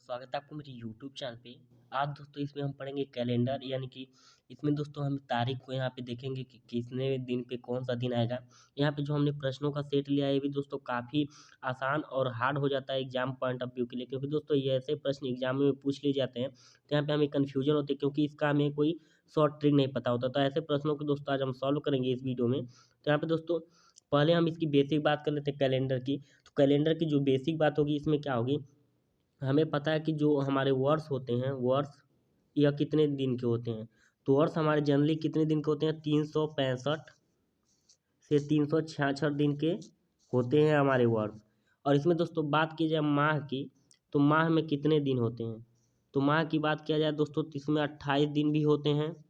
स्वागत है आपको मेरे यूट्यूब चैनल पे। आज दोस्तों इसमें हम पढ़ेंगे कैलेंडर, यानी कि इसमें दोस्तों हम तारीख को यहाँ पे देखेंगे कि कितने दिन पे कौन सा दिन आएगा। यहाँ पे जो हमने प्रश्नों का सेट लिया है ये भी दोस्तों काफ़ी आसान और हार्ड हो जाता है एग्जाम पॉइंट ऑफ व्यू के लिए, क्योंकि दोस्तों ये ऐसे प्रश्न एग्जाम में पूछ लिए जाते हैं तो यहाँ पे हमें कन्फ्यूजन होती है, क्योंकि इसका हमें कोई शॉर्ट ट्रिक नहीं पता होता। तो ऐसे प्रश्नों को दोस्तों आज हम सॉल्व करेंगे इस वीडियो में। तो यहाँ पे दोस्तों पहले हम इसकी बेसिक बात कर लेते हैं कैलेंडर की। तो कैलेंडर की जो बेसिक बात होगी इसमें क्या होगी, हमें पता है कि जो हमारे वर्ष होते हैं, वर्ष यह कितने दिन के होते हैं। तो वर्ष हमारे जनरली कितने दिन के होते हैं, 365 से 366 दिन के होते हैं हमारे वर्ष। और इसमें दोस्तों बात की जाए माह की, तो माह में कितने दिन होते हैं। तो माह की बात किया जाए दोस्तों तो इसमें 28 दिन भी होते हैं,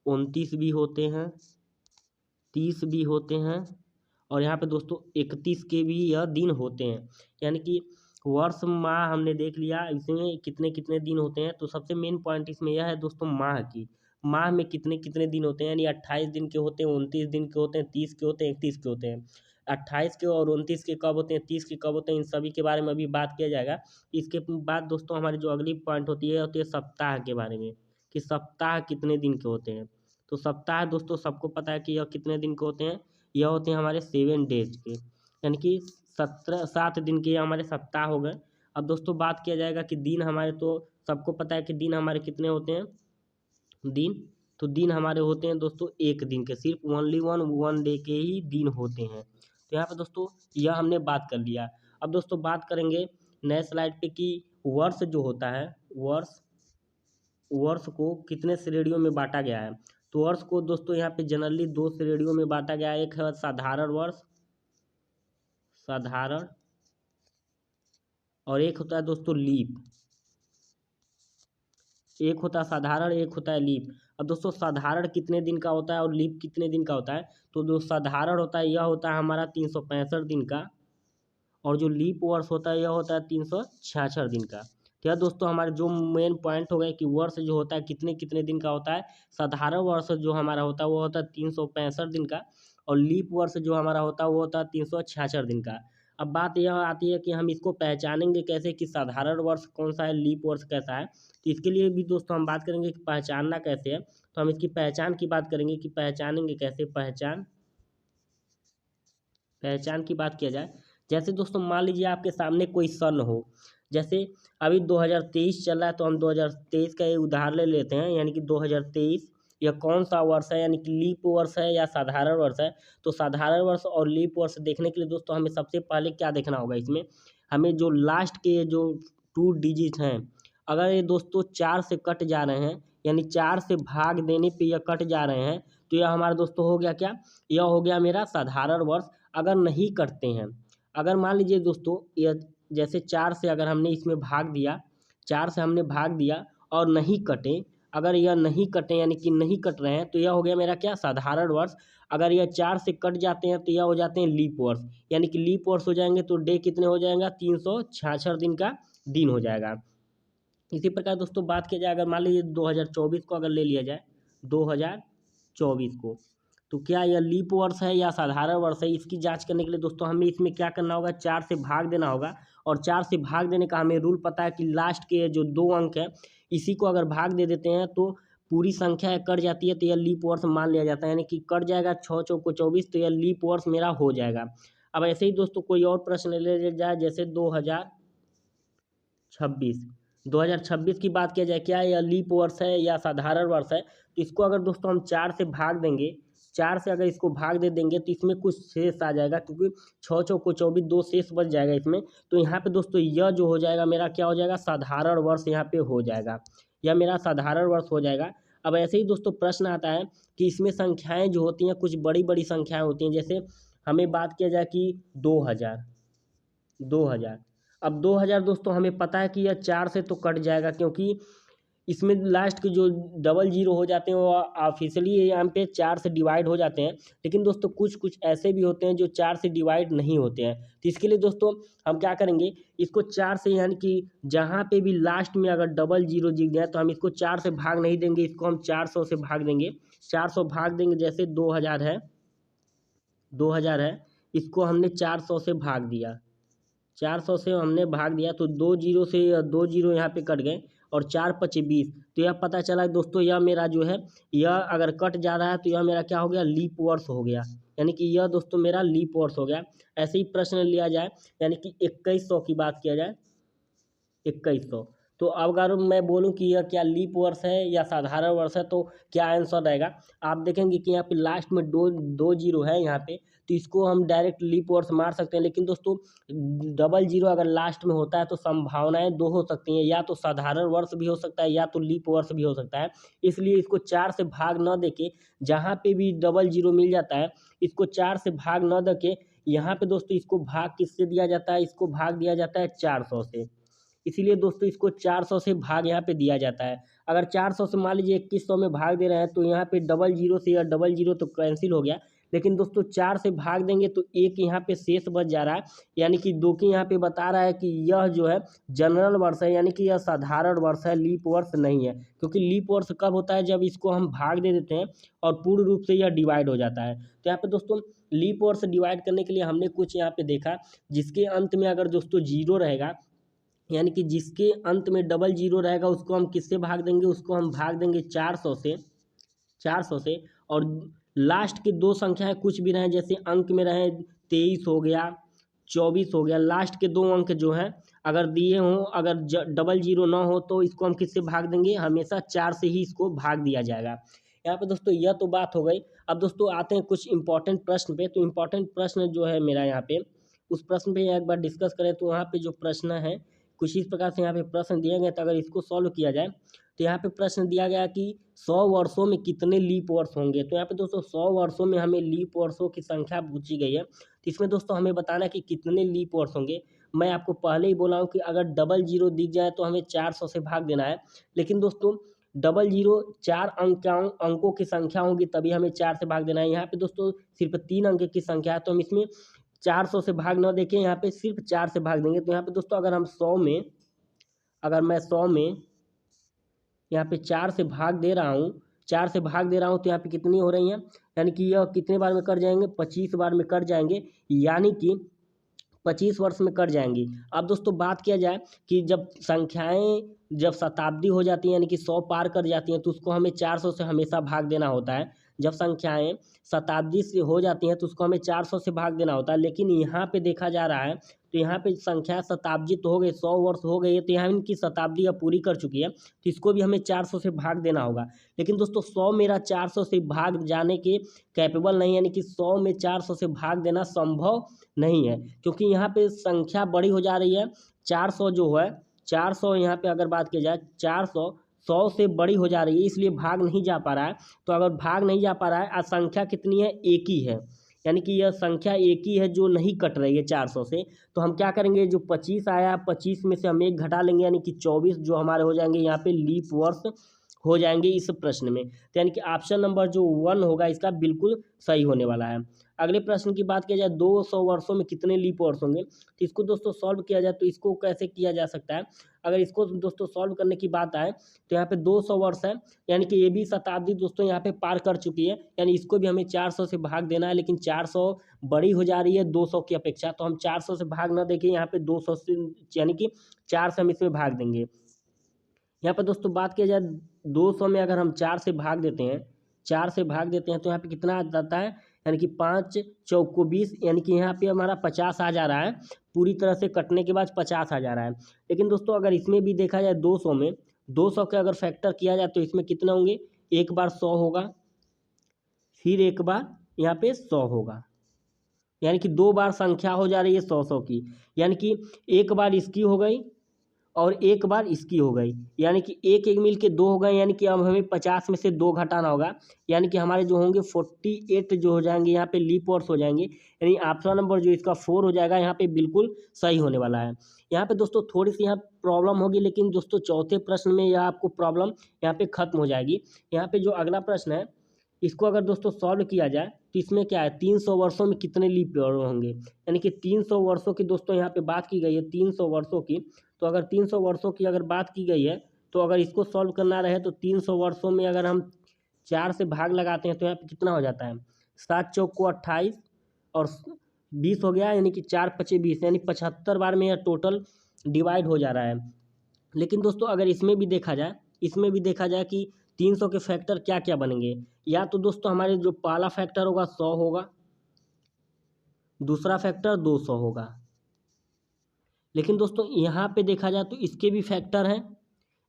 29 भी होते हैं, 30 भी होते हैं, और यहाँ पे दोस्तों 31 के भी यह दिन होते हैं। यानी कि वर्ष माह हमने देख लिया, इसमें कितने कितने दिन होते हैं। तो सबसे मेन पॉइंट इसमें यह है दोस्तों माह की, माह में कितने कितने दिन होते हैं। यानी 28 दिन के होते हैं, 29 दिन के होते हैं, 30 के होते हैं, 31 के होते हैं। 28 के और 29 के कब होते हैं, 30 के कब होते हैं, इन सभी के बारे में अभी बात किया जाएगा। इसके बाद दोस्तों हमारी जो अगली पॉइंट होती है सप्ताह के बारे में, कि सप्ताह कितने दिन के होते हैं। तो सप्ताह दोस्तों सबको पता है कि यह कितने दिन के होते हैं, यह होते हैं हमारे 7 डेज के, यानी कि 7 दिन के हमारे सप्ताह हो गए। अब दोस्तों बात किया जाएगा कि दिन हमारे, तो सबको पता है कि दिन हमारे कितने होते हैं, दिन। तो दिन हमारे होते हैं दोस्तों एक दिन के, सिर्फ ओनली वन डे के ही दिन होते हैं। तो यहाँ पे दोस्तों यह हमने बात कर लिया। अब दोस्तों बात करेंगे नए स्लाइड पे कि वर्ष जो होता है, वर्ष को कितने श्रेणियों में बांटा गया है। तो वर्ष को दोस्तों यहाँ पे जनरली 2 श्रेणियों में बांटा गया है। एक है साधारण वर्ष, साधारण, और एक होता है दोस्तों लीप। एक होता है साधारण, एक होता है लीप। अब दोस्तों साधारण कितने दिन का होता है और लीप कितने दिन का होता है। तो जो साधारण होता है यह होता है हमारा 365 दिन का, और जो लीप वर्ष होता है यह होता है 366 दिन का। तो यह दोस्तों हमारे जो मेन पॉइंट हो गए कि वर्ष जो होता है कितने कितने दिन का होता है। साधारण वर्ष जो हमारा होता है वो होता है 365 दिन का, और लीप वर्ष जो हमारा होता है वो होता है 366 दिन का। अब बात यह आती है कि हम इसको पहचानेंगे कैसे कि साधारण वर्ष कौन सा है, लीप वर्ष कैसा है। तो इसके लिए भी दोस्तों हम बात करेंगे कि पहचानना कैसे है। तो हम इसकी पहचान की बात करेंगे कि पहचानेंगे कैसे। पहचान की बात किया जाए, जैसे दोस्तों मान लीजिए आपके सामने कोई सन हो, जैसे अभी 2023 चल रहा है, तो हम 2023 का एक उदाहरण ले लेते हैं। यानी कि 2023 यह कौन सा वर्ष है, यानी कि लीप वर्ष है या साधारण वर्ष है। तो साधारण वर्ष और लीप वर्ष देखने के लिए दोस्तों हमें सबसे पहले क्या देखना होगा, इसमें हमें जो लास्ट के जो 2 डिजिट हैं, अगर ये दोस्तों 4 से कट जा रहे हैं, यानी 4 से भाग देने पे यह कट जा रहे हैं, तो यह हमारा दोस्तों हो गया क्या, यह हो गया मेरा साधारण वर्ष। अगर नहीं कटते हैं, अगर मान लीजिए दोस्तों यह जैसे 4 से अगर हमने इसमें भाग दिया, 4 से हमने भाग दिया और नहीं कटे, अगर यह नहीं कटे यानी कि नहीं कट रहे हैं, तो यह हो गया मेरा क्या, साधारण वर्ष। अगर यह 4 से कट जाते हैं तो यह हो जाते हैं लीप वर्ष, यानी कि लीप वर्ष हो जाएंगे तो डे कितने हो जाएगा, 366 दिन का दिन हो जाएगा। इसी प्रकार दोस्तों बात किया जाए, अगर मान लीजिए 2024 को अगर ले लिया जाए, 2024 को, तो क्या यह लीप वर्ष है या साधारण वर्ष है, इसकी जांच करने के लिए दोस्तों हमें इसमें क्या करना होगा, 4 से भाग देना होगा। और 4 से भाग देने का हमें रूल पता है कि लास्ट के जो 2 अंक है इसी को अगर भाग दे देते हैं तो पूरी संख्या कट जाती है, तो यह लीप वर्ष मान लिया जाता है। यानी कि कट जाएगा 6 चौको 24, तो यह लीप वर्ष मेरा हो जाएगा। अब ऐसे ही दोस्तों कोई और प्रश्न ले लिया जाए, जैसे 2026 की बात किया जाए, क्या यह लीप वर्ष है या साधारण वर्ष है। तो इसको अगर दोस्तों हम 4 से भाग देंगे, 4 से अगर इसको भाग दे देंगे तो इसमें कुछ शेष आ जाएगा, क्योंकि 6 चौको 24, 2 शेष बच जाएगा इसमें। तो यहाँ पे दोस्तों यह जो हो जाएगा मेरा क्या हो जाएगा, साधारण वर्ष यहाँ पे हो जाएगा, यह मेरा साधारण वर्ष हो जाएगा। अब ऐसे ही दोस्तों प्रश्न आता है कि इसमें संख्याएँ जो होती हैं कुछ बड़ी बड़ी संख्याएँ होती हैं, जैसे हमें बात किया जाए कि 2000। अब 2000 दोस्तों हमें पता है कि यह 4 से तो कट जाएगा, क्योंकि इसमें लास्ट के जो डबल जीरो हो जाते हैं वो ऑफिशियली यहाँ पे 4 से डिवाइड हो जाते हैं। लेकिन दोस्तों कुछ कुछ ऐसे भी होते हैं जो 4 से डिवाइड नहीं होते हैं। तो इसके लिए दोस्तों हम क्या करेंगे, इसको 4 से, यानी कि जहाँ पे भी लास्ट में अगर डबल जीरो दिख जाए तो हम इसको 4 से भाग नहीं देंगे, इसको हम 400 से भाग देंगे। 400 भाग देंगे, जैसे 2000 है, इसको हमने 400 से भाग दिया, 400 से हमने भाग दिया तो 2 जीरो से 2 जीरो यहाँ पे कट गए और 4 पचे 20। तो यह पता चला दोस्तों यह मेरा जो है यह अगर कट जा रहा है तो यह मेरा क्या हो गया, लीप वर्ष हो गया। यानी कि यह दोस्तों मेरा लीप वर्ष हो गया। ऐसे ही प्रश्न लिया जाए यानी कि 2100 की बात किया जाए, 2100। तो अब अगर मैं बोलूं कि यह क्या लीप वर्ष है या साधारण वर्ष है तो क्या आंसर रहेगा। आप देखेंगे कि यहाँ पे लास्ट में दो दो जीरो है यहाँ पे, तो इसको हम डायरेक्ट लीप वर्ष मार सकते हैं। लेकिन दोस्तों डबल जीरो अगर लास्ट में होता है तो संभावनाएं दो हो सकती हैं, या तो साधारण वर्ष भी हो सकता है या तो लीप वर्ष भी हो सकता है। इसलिए इसको 4 से भाग न देके, जहाँ पे भी डबल जीरो मिल जाता है इसको 4 से भाग न देके, यहाँ पे दोस्तों इसको भाग किससे दिया जाता है, इसको भाग दिया जाता है 400 से। इसीलिए दोस्तों इसको 400 से भाग यहाँ पे दिया जाता है। अगर 400 से मान लीजिए 2100 में भाग दे रहे हैं तो यहाँ पे डबल जीरो से या डबल जीरो तो कैंसिल हो गया। लेकिन दोस्तों 4 से भाग देंगे तो एक यहाँ पे शेष बच जा रहा है, यानी कि दो की यहाँ पे बता रहा है कि यह जो है जनरल वर्ष है, यानी कि यह साधारण वर्ष है, लीप वर्ष नहीं है। क्योंकि लीप वर्ष कब होता है, जब इसको हम भाग दे देते हैं और पूर्ण रूप से यह डिवाइड हो जाता है। तो यहाँ पे दोस्तों लीप वर्ष डिवाइड करने के लिए हमने कुछ यहाँ पे देखा, जिसके अंत में अगर दोस्तों जीरो रहेगा, यानी कि जिसके अंत में डबल जीरो रहेगा उसको हम किससे भाग देंगे, उसको हम भाग देंगे 400 से, 400 से। और लास्ट की दो संख्याएं कुछ भी रहें, जैसे अंक में रहे 23 हो गया, 24 हो गया, लास्ट के दो अंक जो हैं अगर दिए हों, अगर डबल जीरो ना हो तो इसको हम किससे भाग देंगे, हमेशा 4 से ही इसको भाग दिया जाएगा। यहाँ पे दोस्तों यह तो बात हो गई। अब दोस्तों आते हैं कुछ इंपॉर्टेंट प्रश्न पे। तो इंपॉर्टेंट प्रश्न जो है मेरा यहाँ पे, उस प्रश्न पे एक बार डिस्कस करें तो यहाँ पे जो प्रश्न है कुछ इस प्रकार से यहाँ पे प्रश्न दिए गए। तो अगर इसको सॉल्व किया जाए तो यहाँ पे प्रश्न दिया गया कि 100 वर्षों में कितने लीप वर्ष होंगे। तो यहाँ पे दोस्तों 100 वर्षों में हमें लीप वर्षों की संख्या पूछी गई है, तो इसमें दोस्तों हमें बताना है कि कितने लीप वर्ष होंगे। मैं आपको पहले ही बोला हूँ कि अगर डबल जीरो दिख जाए तो हमें 400 से भाग देना है। लेकिन दोस्तों डबल जीरो 4 अंकों की संख्या होगी तभी हमें 4 से भाग देना है। यहाँ पे दोस्तों सिर्फ 3 अंक की संख्या है, तो हम इसमें 400 से भाग न देखें, यहाँ पे सिर्फ 4 से भाग देंगे। तो यहाँ पे दोस्तों अगर हम 100 में, अगर मैं 100 में यहाँ पे 4 से भाग दे रहा हूँ, 4 से भाग दे रहा हूँ तो यहाँ पे कितनी हो रही हैं, यानी कि यह कितने बार में कट जाएंगे, 25 बार में कट जाएंगे, यानी कि 25 वर्ष में कट जाएंगी। अब दोस्तों बात किया जाए कि जब संख्याएं जब शताब्दी हो जाती हैं, यानी कि 100 पार कर जाती हैं, तो उसको हमें 400 से हमेशा भाग देना होता है। जब संख्याएं शताब्दी से हो जाती हैं तो उसको हमें 400 से भाग देना होता है। लेकिन यहाँ पे देखा जा रहा है तो यहाँ पे संख्या शताब्दी तो हो गई, 100 वर्ष हो गई है, तो यहाँ इनकी शताब्दी अब पूरी कर चुकी है, तो इसको भी हमें 400 से भाग देना होगा। लेकिन दोस्तों 100 मेरा 400 से भाग जाने के कैपेबल नहीं, यानी कि 100 में 400 से भाग देना संभव नहीं है, क्योंकि यहाँ पे संख्या बड़ी हो जा रही है। 400 जो है 400 यहाँ पे अगर बात की जाए 400 100 से बड़ी हो जा रही है, इसलिए भाग नहीं जा पा रहा है। तो अगर भाग नहीं जा पा रहा है, आज संख्या कितनी है, एक ही है, यानी कि यह संख्या एक ही है जो नहीं कट रही है 400 से। तो हम क्या करेंगे, जो 25 आया 25 में से हम एक घटा लेंगे, यानी कि 24 जो हमारे हो जाएंगे यहाँ पे लीप वर्ष हो जाएंगे इस प्रश्न में। तो यानी कि ऑप्शन नंबर जो 1 होगा इसका बिल्कुल सही होने वाला है। अगले प्रश्न की बात किया जाए 200 वर्षों में कितने लीप वर्ष होंगे, तो इसको दोस्तों सॉल्व किया जाए तो इसको कैसे किया जा सकता है। अगर इसको दोस्तों सॉल्व करने की बात आए तो यहाँ पे 200 वर्ष है, यानी कि ये भी शताब्दी दोस्तों यहाँ पे पार कर चुकी है, यानी इसको भी हमें 400 से भाग देना है। लेकिन 400 बड़ी हो जा रही है 200 की अपेक्षा, तो हम 400 से भाग ना देके यहाँ पे 200 से, यानी कि 4 से हम इसमें भाग देंगे। यहाँ पर दोस्तों बात किया जाए 200 में अगर हम 4 से भाग देते हैं, 4 से भाग देते हैं तो यहाँ पे कितना आ जाता है, यानी कि 5 चौको 20, यानी कि यहाँ पे हमारा 50 आ जा रहा है, पूरी तरह से कटने के बाद 50 आ जा रहा है। लेकिन दोस्तों अगर इसमें भी देखा जाए 200 में 200 के अगर फैक्टर किया जाए तो इसमें कितना होंगे, एक बार 100 होगा, फिर एक बार यहाँ पे 100 होगा, यानी कि 2 बार संख्या हो जा रही है 100 की, यानी कि एक बार इसकी हो गई और एक बार इसकी हो गई, यानी कि एक एक मिल के 2 हो गए, यानी कि अब हमें 50 में से 2 घटाना होगा, यानी कि हमारे जो होंगे 48 जो हो जाएंगे यहाँ पे लीप वर्ष हो जाएंगे, यानी ऑप्शन नंबर जो इसका 4 हो जाएगा यहाँ पे बिल्कुल सही होने वाला है। यहाँ पे दोस्तों थोड़ी सी यहाँ प्रॉब्लम होगी, लेकिन दोस्तों चौथे प्रश्न में यह आपको प्रॉब्लम यहाँ पे खत्म हो जाएगी। यहाँ पे जो अगला प्रश्न है इसको अगर दोस्तों सॉल्व किया जाए तो इसमें क्या है, 300 वर्षों में कितने लीप ईयर होंगे, यानी कि 300 वर्षों की दोस्तों यहाँ पे बात की गई है, 300 वर्षों की। तो अगर 300 वर्षों की अगर बात की गई है तो अगर इसको सॉल्व करना रहे तो 300 वर्षों में अगर हम 4 से भाग लगाते हैं तो यहाँ पे कितना हो जाता है, 7 चौक को 28 और 20 हो गया, यानी कि 4 पचे 20, यानी 75 बार में यह टोटल डिवाइड हो जा रहा है। लेकिन दोस्तों अगर इसमें भी देखा जाए, कि 300 के फैक्टर क्या क्या बनेंगे, या तो दोस्तों हमारे जो पहला फैक्टर होगा 100 होगा, दूसरा फैक्टर 200 होगा। लेकिन दोस्तों यहाँ पे देखा जाए तो इसके भी फैक्टर हैं,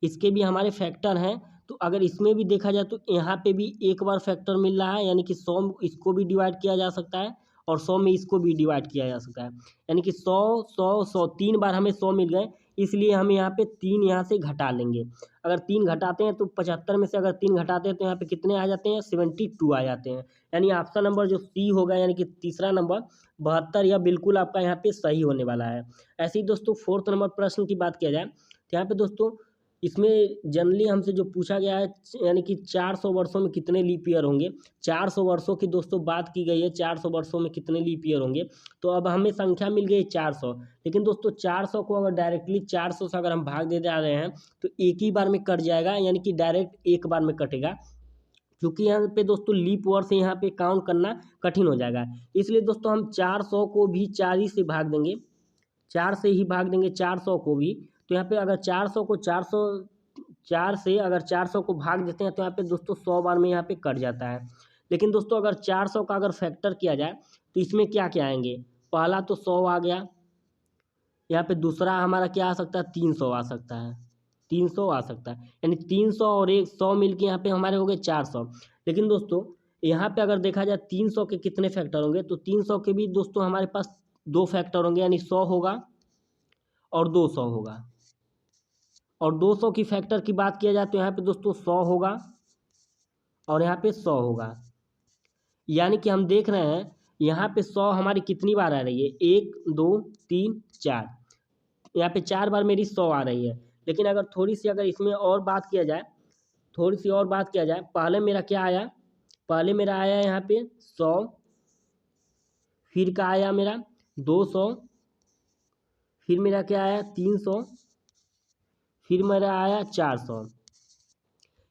इसके भी हमारे फैक्टर हैं। तो अगर इसमें भी देखा जाए तो यहाँ पे भी एक बार फैक्टर मिल रहा है, यानी कि 100 इसको भी डिवाइड किया जा सकता है और 100 में इसको भी डिवाइड किया जा सकता है, यानी कि 100 100 100 तीन बार हमें 100 मिल गए, इसलिए हम यहाँ पे 3 यहाँ से घटा लेंगे। अगर 3 घटाते हैं तो 75 में से अगर 3 घटाते हैं तो यहाँ पे कितने आ जाते हैं, 72 आ जाते हैं। यानी ऑप्शन नंबर जो सी होगा, यानी कि तीसरा नंबर 72, यह बिल्कुल आपका यहाँ पे सही होने वाला है। ऐसे ही दोस्तों 4th नंबर प्रश्न की बात किया जाए तो यहाँ पे दोस्तों इसमें जनरली हमसे जो पूछा गया है, यानी कि 400 वर्षों में कितने लीप ईयर होंगे। 400 वर्षों की दोस्तों बात की गई है, 400 वर्षों में कितने लीप ईयर होंगे। तो अब हमें संख्या मिल गई 400, लेकिन दोस्तों 400 को अगर डायरेक्टली 400 से अगर हम भाग दे जा रहे हैं तो एक ही बार में कट जाएगा, यानी कि डायरेक्ट एक बार में कटेगा, क्योंकि यहाँ पे दोस्तों लीप ईयर से यहाँ पे काउंट करना कठिन हो जाएगा। इसलिए दोस्तों हम 400 को भी 4 ही से भाग देंगे, 4 से ही भाग देंगे 400 को भी। तो यहाँ पे अगर 400 को 4 से अगर 400 को भाग देते हैं तो यहाँ पे दोस्तों 100 बार में यहाँ पे कट जाता है। लेकिन दोस्तों अगर 400 का अगर फैक्टर किया जाए तो इसमें क्या क्या आएंगे, पहला तो 100 आ गया, यहाँ पे दूसरा हमारा क्या आ सकता है, 300 आ सकता है, 300 आ सकता है, यानी 300 और 100 मिल के यहाँ पे हमारे हो गए 400। लेकिन दोस्तों यहाँ पे अगर देखा जाए 300 के कितने फैक्टर होंगे, तो 300 के भी दोस्तों हमारे पास 2 फैक्टर होंगे, यानी 100 होगा और 200 होगा। और 200 की फैक्टर की बात किया जाए तो यहाँ पे दोस्तों 100 होगा और यहाँ पे 100 होगा, यानी कि हम देख रहे हैं यहाँ पे 100 हमारी कितनी बार आ रही है, 1 2 3 4, यहाँ पे 4 बार मेरी 100 आ रही है। लेकिन अगर थोड़ी सी अगर इसमें और बात किया जाए, पहले मेरा क्या आया, पहले मेरा आया यहाँ पे 100, फिर का आया मेरा 200, फिर मेरा क्या आया 300, फिर मेरा आया 400।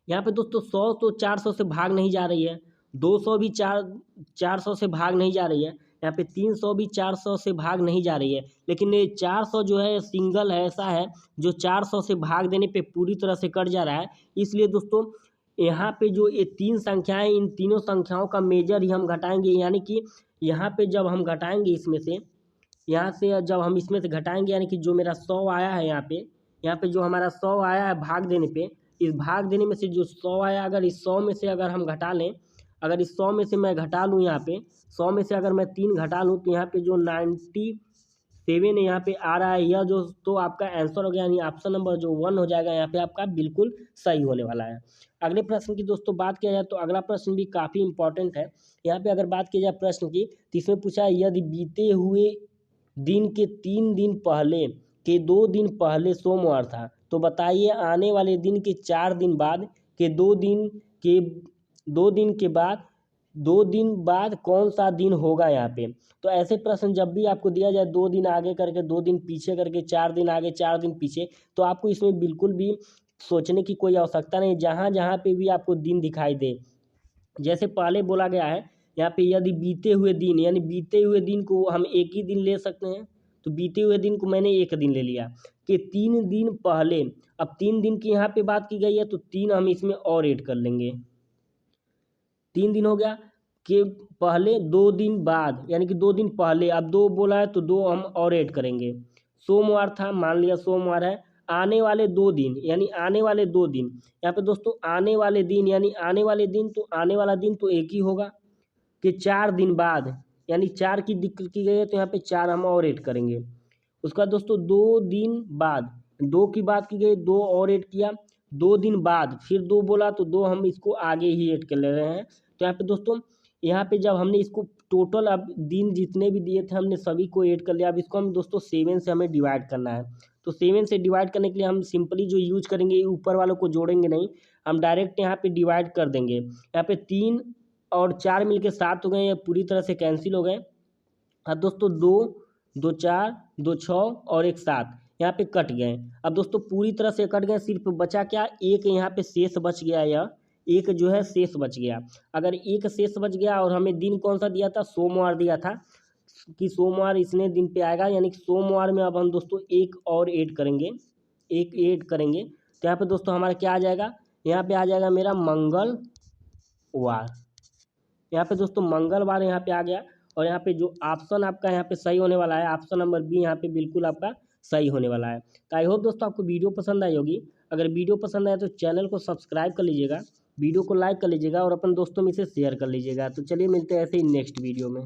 यहाँ पे दोस्तों 100 तो 400 से भाग नहीं जा रही है, 200 भी 400 से भाग नहीं जा रही है, यहाँ पे 300 भी 400 से भाग नहीं जा रही है। लेकिन ये 400 जो है सिंगल है, ऐसा है जो 400 से भाग देने पे पूरी तरह से कट जा रहा है। इसलिए दोस्तों यहाँ पे जो ये 3 संख्याएं, इन तीनों संख्याओं का मेजर ही हम घटाएंगे, यानी कि यहाँ पे जब हम घटाएंगे इसमें से, यहाँ से जब हम इसमें से घटाएंगे, यानी कि जो मेरा 100 आया है यहाँ पे जो हमारा 100 आया है भाग देने पे, इस भाग देने में से जो 100 आया, अगर इस 100 में से अगर हम घटा लें, अगर इस 100 में से मैं घटा लूँ, यहाँ पे 100 में से अगर मैं 3 घटा लूँ तो यहाँ पे जो 97 यहाँ पे आ रहा है, यह जो तो आपका आंसर हो गया, यानी ऑप्शन नंबर जो 1 हो जाएगा यहाँ पे आपका बिल्कुल सही होने वाला है। अगले प्रश्न की दोस्तों बात किया जाए तो अगला प्रश्न भी काफ़ी इंपॉर्टेंट है। यहाँ पे अगर बात की जाए प्रश्न की, तो इसमें पूछा है यदि बीते हुए दिन के 3 दिन पहले के 2 दिन पहले सोमवार था, तो बताइए आने वाले दिन के 4 दिन बाद के 2 दिन के 2 दिन के बाद 2 दिन बाद कौन सा दिन होगा यहाँ पे। तो ऐसे प्रश्न जब भी आपको दिया जाए 2 दिन आगे करके 2 दिन पीछे करके 4 दिन आगे 4 दिन पीछे, तो आपको इसमें बिल्कुल भी सोचने की कोई आवश्यकता नहीं, जहाँ जहाँ पे भी आपको दिन दिखाई दे। जैसे पहले बोला गया है यहाँ पे यदि बीते हुए दिन, यानी बीते हुए दिन को हम एक ही दिन ले सकते हैं, तो बीते हुए दिन को मैंने एक दिन ले लिया कि 3 दिन पहले। अब 3 दिन की यहाँ पे बात की गई है तो 3 हम इसमें और ऐड कर लेंगे, 3 दिन हो गया कि पहले 2 दिन बाद, यानी कि 2 दिन पहले, अब 2 बोला है तो 2 हम और ऐड करेंगे। सोमवार था, मान लिया सोमवार है, आने वाले 2 दिन, यानी आने वाले 2 दिन, यहाँ पे दोस्तों आने वाले दिन, यानी आने वाले दिन, तो आने वाला दिन तो एक ही होगा कि 4 दिन बाद, यानी 4 की दिक्कत की गई है तो यहाँ पे 4 हम और ऐड करेंगे। उसका दोस्तों 2 दिन बाद, 2 की बात की गई, 2 और ऐड किया, 2 दिन बाद फिर 2 बोला तो 2 हम इसको आगे ही ऐड कर ले रहे हैं। तो यहाँ पे दोस्तों, यहाँ पे जब हमने इसको टोटल अब दिन जितने भी दिए थे हमने सभी को ऐड कर लिया। अब इसको हम दोस्तों 7 से हमें डिवाइड करना है, तो 7 से डिवाइड करने के लिए हम सिंपली जो यूज करेंगे, ऊपर वालों को जोड़ेंगे नहीं, हम डायरेक्ट यहाँ पे डिवाइड कर देंगे। यहाँ पे 3 और 4 मिल के 7 हो गए, ये पूरी तरह से कैंसिल हो गए। अब दोस्तों 2 2 4 2 6 और 1 7 यहाँ पे कट गए। अब दोस्तों पूरी तरह से कट गए, सिर्फ बचा क्या, एक यहाँ पे शेष बच गया, यह एक जो है शेष बच गया। अगर एक शेष बच गया और हमें दिन कौन सा दिया था, सोमवार दिया था, कि सोमवार इतने दिन पे आएगा, यानी कि सोमवार में अब हम दोस्तों एक और ऐड करेंगे, एक ऐड करेंगे। तो यहाँ पे दोस्तों हमारा क्या आ जाएगा, यहाँ पे आ जाएगा मेरा मंगलवार। यहाँ पे दोस्तों मंगलवार यहाँ पे आ गया। और यहाँ पे जो ऑप्शन आपका यहाँ पे सही होने वाला है, ऑप्शन नंबर बी यहाँ पे बिल्कुल आपका सही होने वाला है। तो आई होप दोस्तों आपको वीडियो पसंद आई होगी। अगर वीडियो पसंद आए तो चैनल को सब्सक्राइब कर लीजिएगा, वीडियो को लाइक कर लीजिएगा और अपन दोस्तों में इसे शेयर कर लीजिएगा। तो चलिए मिलते हैं ऐसे ही नेक्स्ट वीडियो में।